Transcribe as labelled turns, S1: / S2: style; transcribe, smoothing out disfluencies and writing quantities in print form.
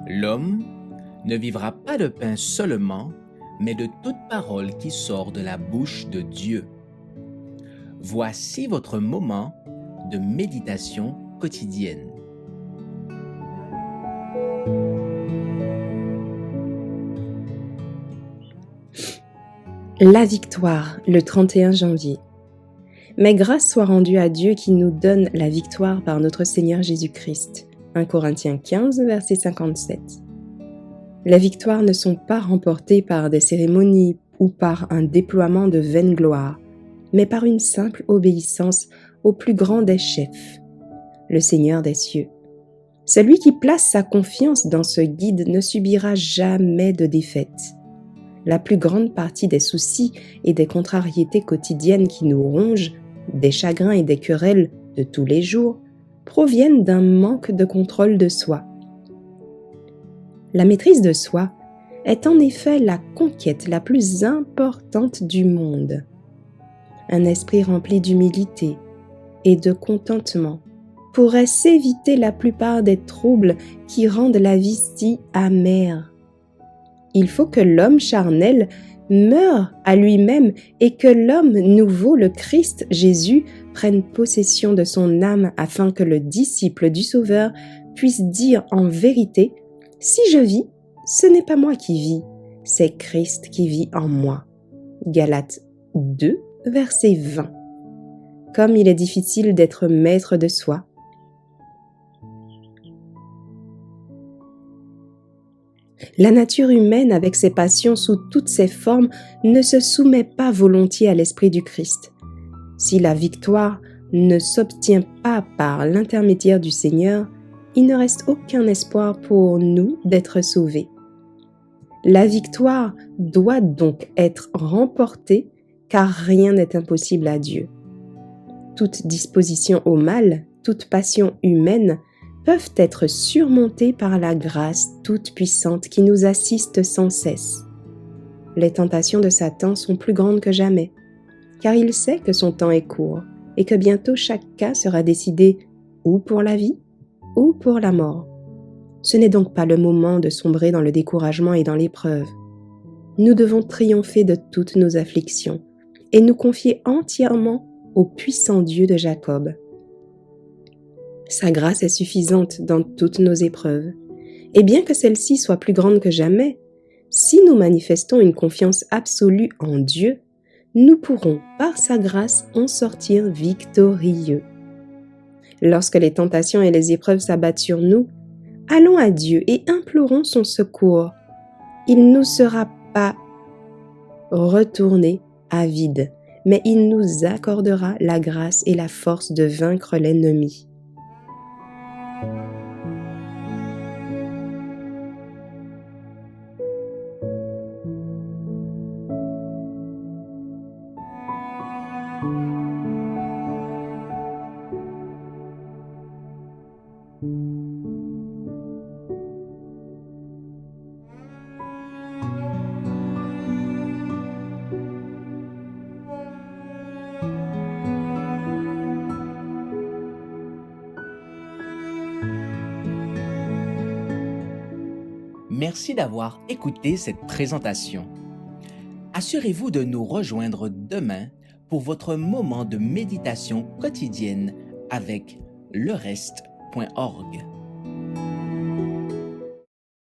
S1: L'homme ne vivra pas de pain seulement, mais de toute parole qui sort de la bouche de Dieu. Voici votre moment de méditation quotidienne.
S2: La victoire, le 31 janvier. Mais grâce soit rendue à Dieu qui nous donne la victoire par notre Seigneur Jésus-Christ. 1 Corinthiens 15, verset 57. Les victoires ne sont pas remportées par des cérémonies ou par un déploiement de vaine gloire, mais par une simple obéissance au plus grand des chefs, le Seigneur des cieux. Celui qui place sa confiance dans ce guide ne subira jamais de défaite. La plus grande partie des soucis et des contrariétés quotidiennes qui nous rongent, des chagrins et des querelles de tous les jours, proviennent d'un manque de contrôle de soi. La maîtrise de soi est en effet la conquête la plus importante du monde. Un esprit rempli d'humilité et de contentement pourrait s'éviter la plupart des troubles qui rendent la vie si amère. Il faut que l'homme charnel meure à lui-même et que l'homme nouveau, le Christ Jésus, prenne possession de son âme afin que le disciple du Sauveur puisse dire en vérité « Si je vis, ce n'est pas moi qui vis, c'est Christ qui vit en moi. » Galates 2, verset 20. Comme il est difficile d'être maître de soi. La nature humaine, avec ses passions sous toutes ses formes, ne se soumet pas volontiers à l'Esprit du Christ. Si la victoire ne s'obtient pas par l'intermédiaire du Seigneur, il ne reste aucun espoir pour nous d'être sauvés. La victoire doit donc être remportée, car rien n'est impossible à Dieu. Toute disposition au mal, toute passion humaine, peuvent être surmontées par la grâce toute-puissante qui nous assiste sans cesse. Les tentations de Satan sont plus grandes que jamais, car il sait que son temps est court et que bientôt chaque cas sera décidé ou pour la vie ou pour la mort. Ce n'est donc pas le moment de sombrer dans le découragement et dans l'épreuve. Nous devons triompher de toutes nos afflictions et nous confier entièrement au puissant Dieu de Jacob. Sa grâce est suffisante dans toutes nos épreuves. Et bien que celle-ci soit plus grande que jamais, si nous manifestons une confiance absolue en Dieu, nous pourrons, par sa grâce, en sortir victorieux. Lorsque les tentations et les épreuves s'abattent sur nous, allons à Dieu et implorons son secours. Il ne nous sera pas retourné à vide, mais il nous accordera la grâce et la force de vaincre l'ennemi.
S1: Merci d'avoir écouté cette présentation. Assurez-vous de nous rejoindre demain pour votre moment de méditation quotidienne avec lereste.org.